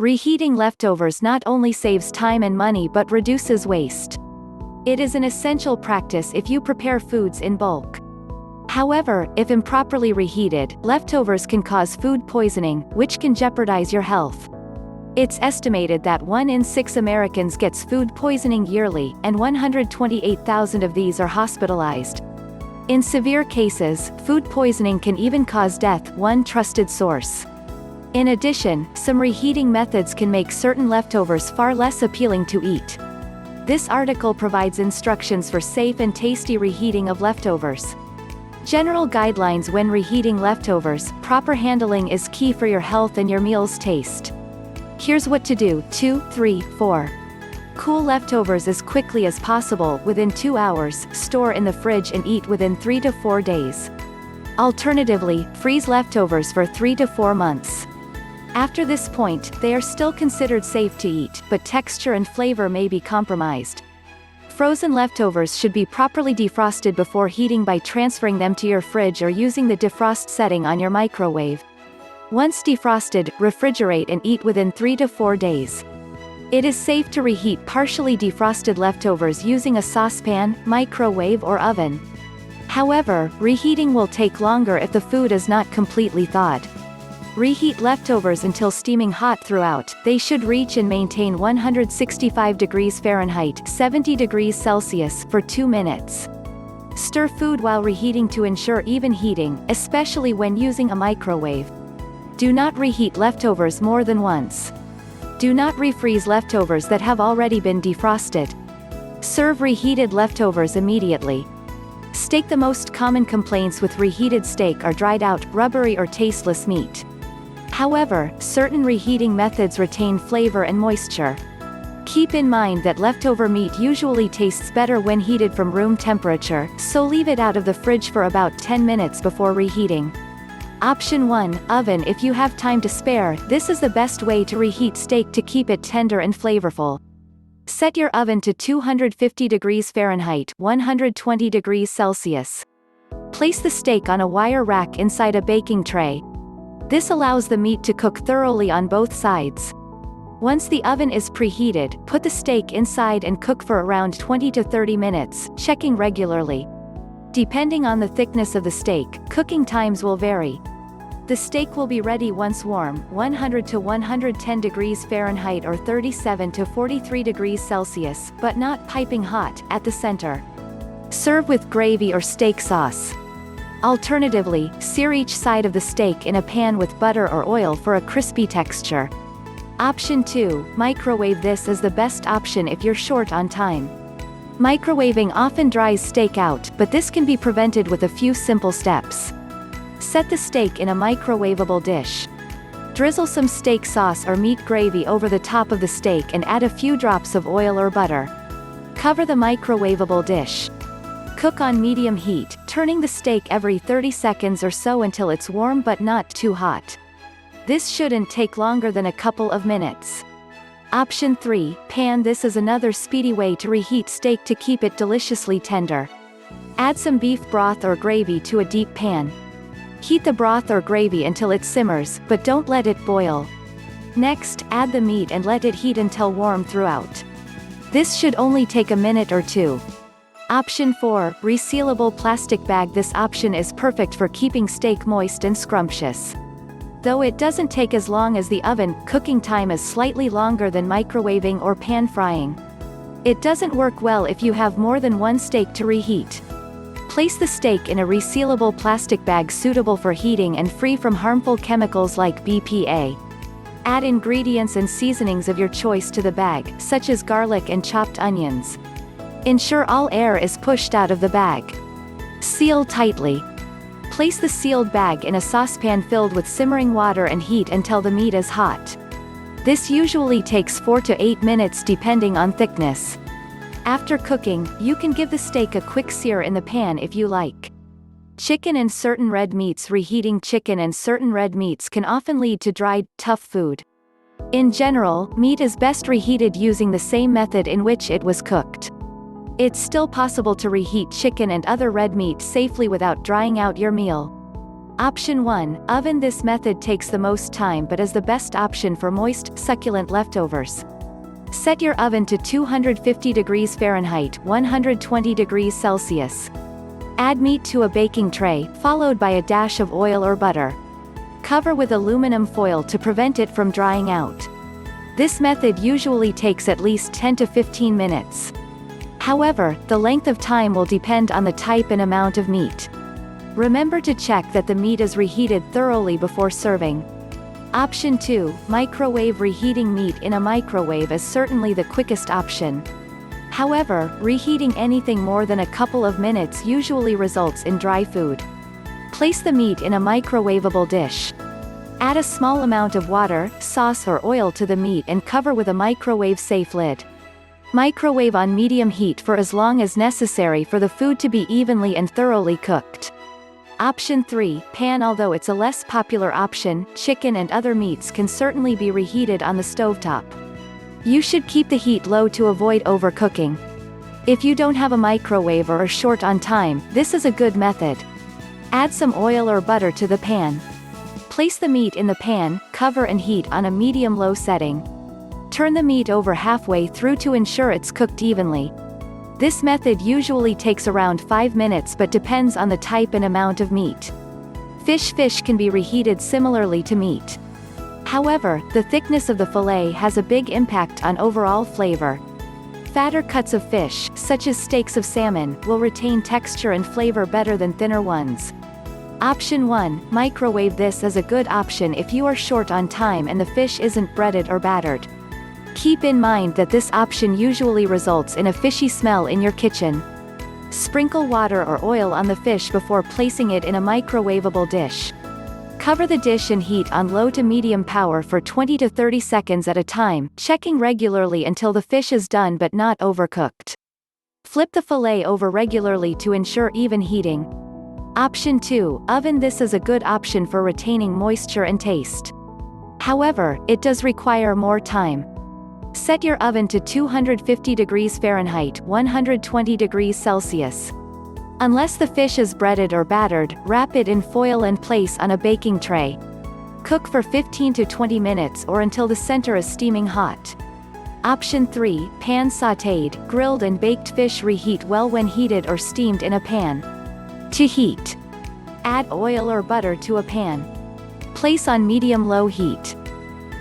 Reheating leftovers not only saves time and money but reduces waste. It is an essential practice if you prepare foods in bulk. However, if improperly reheated, leftovers can cause food poisoning, which can jeopardize your health. It's estimated that 1 in 6 Americans gets food poisoning yearly, and 128,000 of these are hospitalized. In severe cases, food poisoning can even cause death, one trusted source. In addition, some reheating methods can make certain leftovers far less appealing to eat. This article provides instructions for safe and tasty reheating of leftovers. General guidelines when reheating leftovers: proper handling is key for your health and your meal's taste. Here's what to do: 2, 3, 4. Cool leftovers as quickly as possible, within 2 hours, store in the fridge and eat within 3 to 4 days. Alternatively, freeze leftovers for 3 to 4 months. After this point, they are still considered safe to eat, but texture and flavor may be compromised. Frozen leftovers should be properly defrosted before heating by transferring them to your fridge or using the defrost setting on your microwave. Once defrosted, refrigerate and eat within 3 to 4 days. It is safe to reheat partially defrosted leftovers using a saucepan, microwave or oven. However, reheating will take longer if the food is not completely thawed. Reheat leftovers until steaming hot throughout. They should reach and maintain 165 degrees Fahrenheit, 70 degrees Celsius, for 2 minutes. Stir food while reheating to ensure even heating, especially when using a microwave. Do not reheat leftovers more than once. Do not refreeze leftovers that have already been defrosted. Serve reheated leftovers immediately. Steak: the most common complaints with reheated steak are dried out, rubbery or tasteless meat. However, certain reheating methods retain flavor and moisture. Keep in mind that leftover meat usually tastes better when heated from room temperature, so leave it out of the fridge for about 10 minutes before reheating. Option 1, oven. If you have time to spare, this is the best way to reheat steak to keep it tender and flavorful. Set your oven to 250 degrees Fahrenheit, 120 degrees Celsius. Place the steak on a wire rack inside a baking tray. This allows the meat to cook thoroughly on both sides. Once the oven is preheated, put the steak inside and cook for around 20 to 30 minutes, checking regularly. Depending on the thickness of the steak, cooking times will vary. The steak will be ready once warm, 100 to 110 degrees Fahrenheit or 37 to 43 degrees Celsius, but not piping hot, at the center. Serve with gravy or steak sauce. Alternatively, sear each side of the steak in a pan with butter or oil for a crispy texture. Option 2, microwave. This is the best option if you're short on time. Microwaving often dries steak out, but this can be prevented with a few simple steps. Set the steak in a microwavable dish. Drizzle some steak sauce or meat gravy over the top of the steak and add a few drops of oil or butter. Cover the microwavable dish. Cook on medium heat, turning the steak every 30 seconds or so until it's warm but not too hot. This shouldn't take longer than a couple of minutes. Option 3, pan. This is another speedy way to reheat steak to keep it deliciously tender. Add some beef broth or gravy to a deep pan. Heat the broth or gravy until it simmers, but don't let it boil. Next, add the meat and let it heat until warm throughout. This should only take a minute or two. Option 4, resealable plastic bag. This option is perfect for keeping steak moist and scrumptious. Though it doesn't take as long as the oven, cooking time is slightly longer than microwaving or pan frying. It doesn't work well if you have more than one steak to reheat. Place the steak in a resealable plastic bag suitable for heating and free from harmful chemicals like BPA. Add ingredients and seasonings of your choice to the bag, such as garlic and chopped onions. Ensure all air is pushed out of the bag. Seal tightly. Place the sealed bag in a saucepan filled with simmering water and heat until the meat is hot. This usually takes 4 to 8 minutes depending on thickness. After cooking, you can give the steak a quick sear in the pan if you like. Chicken and certain red meats. Reheating chicken and certain red meats can often lead to dried, tough food. In general, meat is best reheated using the same method in which it was cooked. It's still possible to reheat chicken and other red meat safely without drying out your meal. Option 1, oven. This method takes the most time but is the best option for moist, succulent leftovers. Set your oven to 250 degrees Fahrenheit, 120 degrees Celsius. Add meat to a baking tray, followed by a dash of oil or butter. Cover with aluminum foil to prevent it from drying out. This method usually takes at least 10 to 15 minutes. However, the length of time will depend on the type and amount of meat. Remember to check that the meat is reheated thoroughly before serving. Option 2, microwave. Reheating meat in a microwave is certainly the quickest option. However, reheating anything more than a couple of minutes usually results in dry food. Place the meat in a microwavable dish. Add a small amount of water, sauce or oil to the meat and cover with a microwave-safe lid. Microwave on medium heat for as long as necessary for the food to be evenly and thoroughly cooked. Option 3, pan. Although it's a less popular option, chicken and other meats can certainly be reheated on the stovetop. You should keep the heat low to avoid overcooking. If you don't have a microwave or are short on time, this is a good method. Add some oil or butter to the pan. Place the meat in the pan, cover and heat on a medium-low setting. Turn the meat over halfway through to ensure it's cooked evenly. This method usually takes around 5 minutes but depends on the type and amount of meat. Fish can be reheated similarly to meat. However, the thickness of the fillet has a big impact on overall flavor. Fatter cuts of fish, such as steaks of salmon, will retain texture and flavor better than thinner ones. Option 1, microwave. This is a good option if you are short on time and the fish isn't breaded or battered. Keep in mind that this option usually results in a fishy smell in your kitchen. Sprinkle water or oil on the fish before placing it in a microwavable dish. Cover the dish and heat on low to medium power for 20 to 30 seconds at a time, checking regularly until the fish is done but not overcooked. Flip the fillet over regularly to ensure even heating. Option 2, oven. This is a good option for retaining moisture and taste. However, it does require more time. Set your oven to 250 degrees Fahrenheit, 120 degrees Celsius. Unless the fish is breaded or battered, wrap it in foil and place on a baking tray. Cook for 15 to 20 minutes or until the center is steaming hot. Option 3, pan. Sautéed, grilled and baked fish reheat well when heated or steamed in a pan. To heat, add oil or butter to a pan. Place on medium-low heat.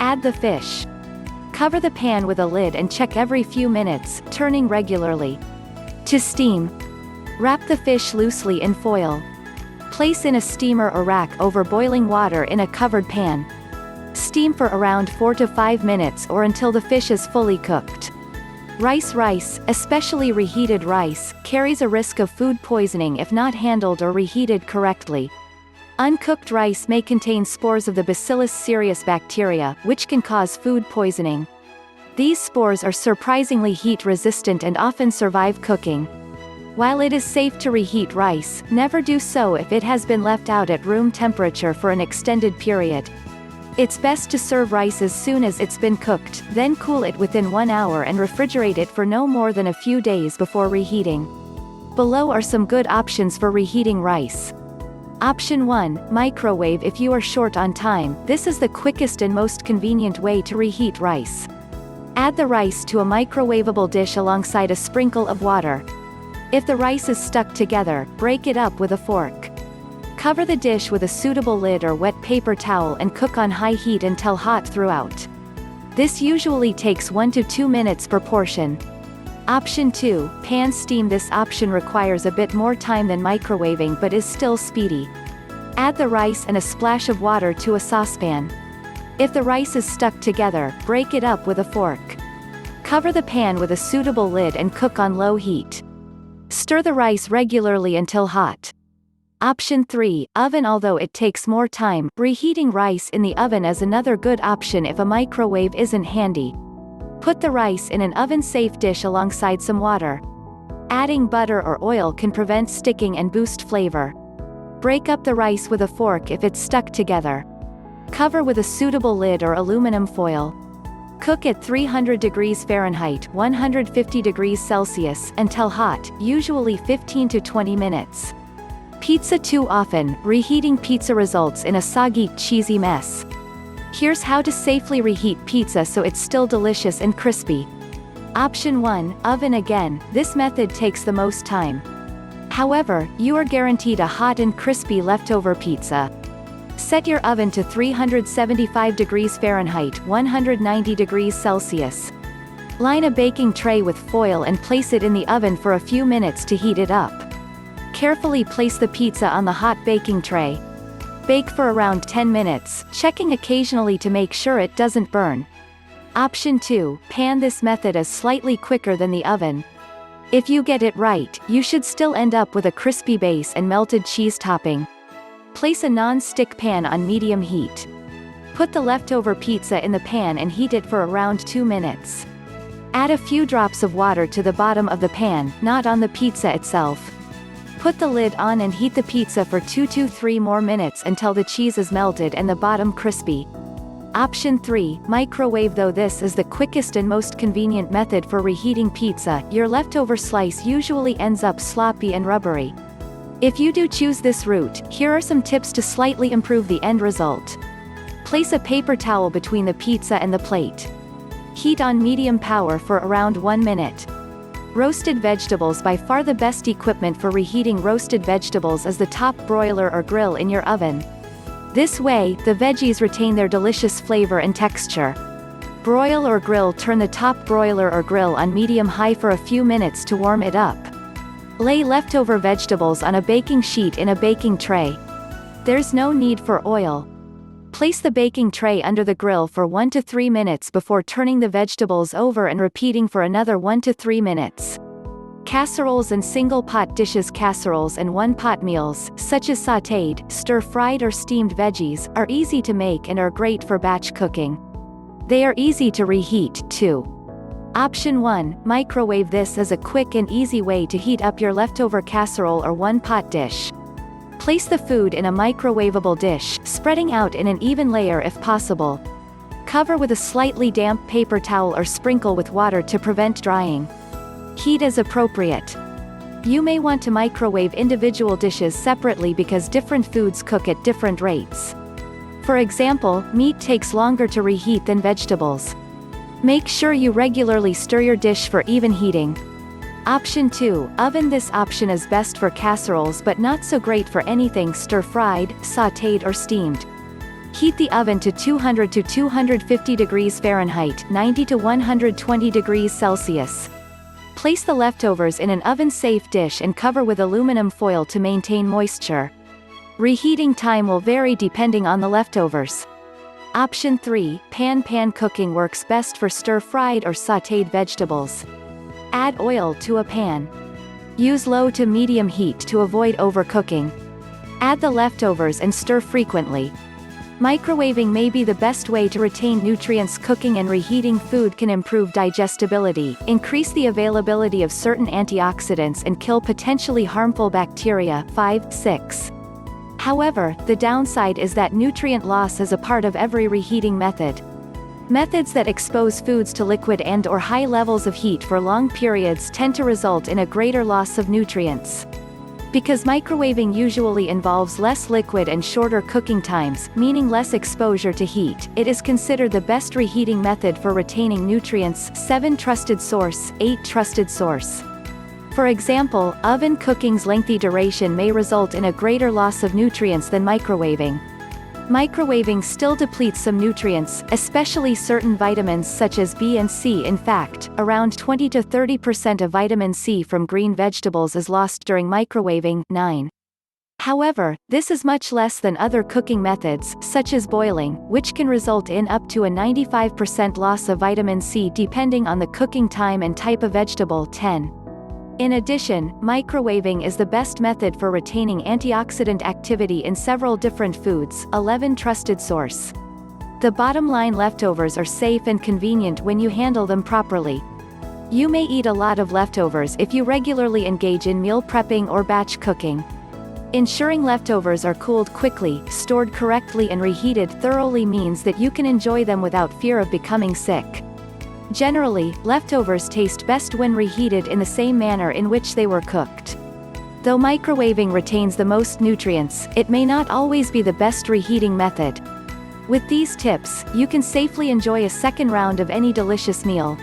Add the fish. Cover the pan with a lid and check every few minutes, turning regularly. To steam, wrap the fish loosely in foil. Place in a steamer or rack over boiling water in a covered pan. Steam for around 4 to 5 minutes or until the fish is fully cooked. Rice, especially reheated rice, carries a risk of food poisoning if not handled or reheated correctly. Uncooked rice may contain spores of the Bacillus cereus bacteria, which can cause food poisoning. These spores are surprisingly heat-resistant and often survive cooking. While it is safe to reheat rice, never do so if it has been left out at room temperature for an extended period. It's best to serve rice as soon as it's been cooked, then cool it within 1 hour and refrigerate it for no more than a few days before reheating. Below are some good options for reheating rice. Option 1, microwave. If you are short on time, this is the quickest and most convenient way to reheat rice. Add the rice to a microwavable dish alongside a sprinkle of water. If the rice is stuck together, break it up with a fork. Cover the dish with a suitable lid or wet paper towel and cook on high heat until hot throughout. This usually takes 1 to 2 minutes per portion. Option 2, pan. Steam. This option requires a bit more time than microwaving but is still speedy. Add the rice and a splash of water to a saucepan. If the rice is stuck together, break it up with a fork. Cover the pan with a suitable lid and cook on low heat. Stir the rice regularly until hot. Option 3, oven. Although it takes more time, reheating rice in the oven is another good option if a microwave isn't handy. Put the rice in an oven-safe dish alongside some water. Adding butter or oil can prevent sticking and boost flavor. Break up the rice with a fork if it's stuck together. Cover with a suitable lid or aluminum foil. Cook at 300 degrees Fahrenheit, 150 degrees Celsius, until hot, usually 15 to 20 minutes. Pizza too often. Reheating pizza results in a soggy, cheesy mess. Here's how to safely reheat pizza so it's still delicious and crispy. Option 1, oven again. This method takes the most time. However, you are guaranteed a hot and crispy leftover pizza. Set your oven to 375 degrees Fahrenheit, 190 degrees Celsius. Line a baking tray with foil and place it in the oven for a few minutes to heat it up. Carefully place the pizza on the hot baking tray. Bake for around 10 minutes, checking occasionally to make sure it doesn't burn. Option 2, pan. This method is slightly quicker than the oven. If you get it right, you should still end up with a crispy base and melted cheese topping. Place a non-stick pan on medium heat. Put the leftover pizza in the pan and heat it for around 2 minutes. Add a few drops of water to the bottom of the pan, not on the pizza itself. Put the lid on and heat the pizza for 2 to 3 more minutes until the cheese is melted and the bottom crispy. Option 3, microwave. Though this is the quickest and most convenient method for reheating pizza, your leftover slice usually ends up sloppy and rubbery. If you do choose this route, here are some tips to slightly improve the end result. Place a paper towel between the pizza and the plate. Heat on medium power for around 1 minute. Roasted vegetables. By far the best equipment for reheating roasted vegetables is the top broiler or grill in your oven. This way, the veggies retain their delicious flavor and texture. Broil or grill. Turn the top broiler or grill on medium-high for a few minutes to warm it up. Lay leftover vegetables on a baking sheet in a baking tray. There's no need for oil. Place the baking tray under the grill for 1 to 3 minutes before turning the vegetables over and repeating for another 1 to 3 minutes. Casseroles and single-pot dishes. Casseroles and one-pot meals, such as sautéed, stir-fried or steamed veggies, are easy to make and are great for batch cooking. They are easy to reheat, too. Option 1, microwave. This is a quick and easy way to heat up your leftover casserole or one-pot dish. Place the food in a microwavable dish, spreading out in an even layer if possible. Cover with a slightly damp paper towel or sprinkle with water to prevent drying. Heat as appropriate. You may want to microwave individual dishes separately because different foods cook at different rates. For example, meat takes longer to reheat than vegetables. Make sure you regularly stir your dish for even heating. Option 2, oven. This option is best for casseroles but not so great for anything stir-fried, sautéed or steamed. Heat the oven to 200 to 250 degrees Fahrenheit, 90 to 120 degrees Celsius. Place the leftovers in an oven-safe dish and cover with aluminum foil to maintain moisture. Reheating time will vary depending on the leftovers. Option 3, pan. Pan cooking works best for stir-fried or sautéed vegetables. Add oil to a pan. Use low to medium heat to avoid overcooking. Add the leftovers and stir frequently. Microwaving may be the best way to retain nutrients. Cooking and reheating food can improve digestibility, increase the availability of certain antioxidants and kill potentially harmful bacteria. 5, 6. However, the downside is that nutrient loss is a part of every reheating method. Methods that expose foods to liquid and/or high levels of heat for long periods tend to result in a greater loss of nutrients. Because microwaving usually involves less liquid and shorter cooking times, meaning less exposure to heat, it is considered the best reheating method for retaining nutrients. 7. Trusted source. 8. Trusted source. For example, oven cooking's lengthy duration may result in a greater loss of nutrients than microwaving. Microwaving still depletes some nutrients, especially certain vitamins such as B and C. In fact, around 20 to 30% of vitamin C from green vegetables is lost during microwaving. 9. However, this is much less than other cooking methods, such as boiling, which can result in up to a 95% loss of vitamin C depending on the cooking time and type of vegetable. 10. In addition, microwaving is the best method for retaining antioxidant activity in several different foods. 11. Trusted source. The bottom line: leftovers are safe and convenient when you handle them properly. You may eat a lot of leftovers if you regularly engage in meal prepping or batch cooking. Ensuring leftovers are cooled quickly, stored correctly and reheated thoroughly means that you can enjoy them without fear of becoming sick. Generally, leftovers taste best when reheated in the same manner in which they were cooked. Though microwaving retains the most nutrients, it may not always be the best reheating method. With these tips, you can safely enjoy a second round of any delicious meal.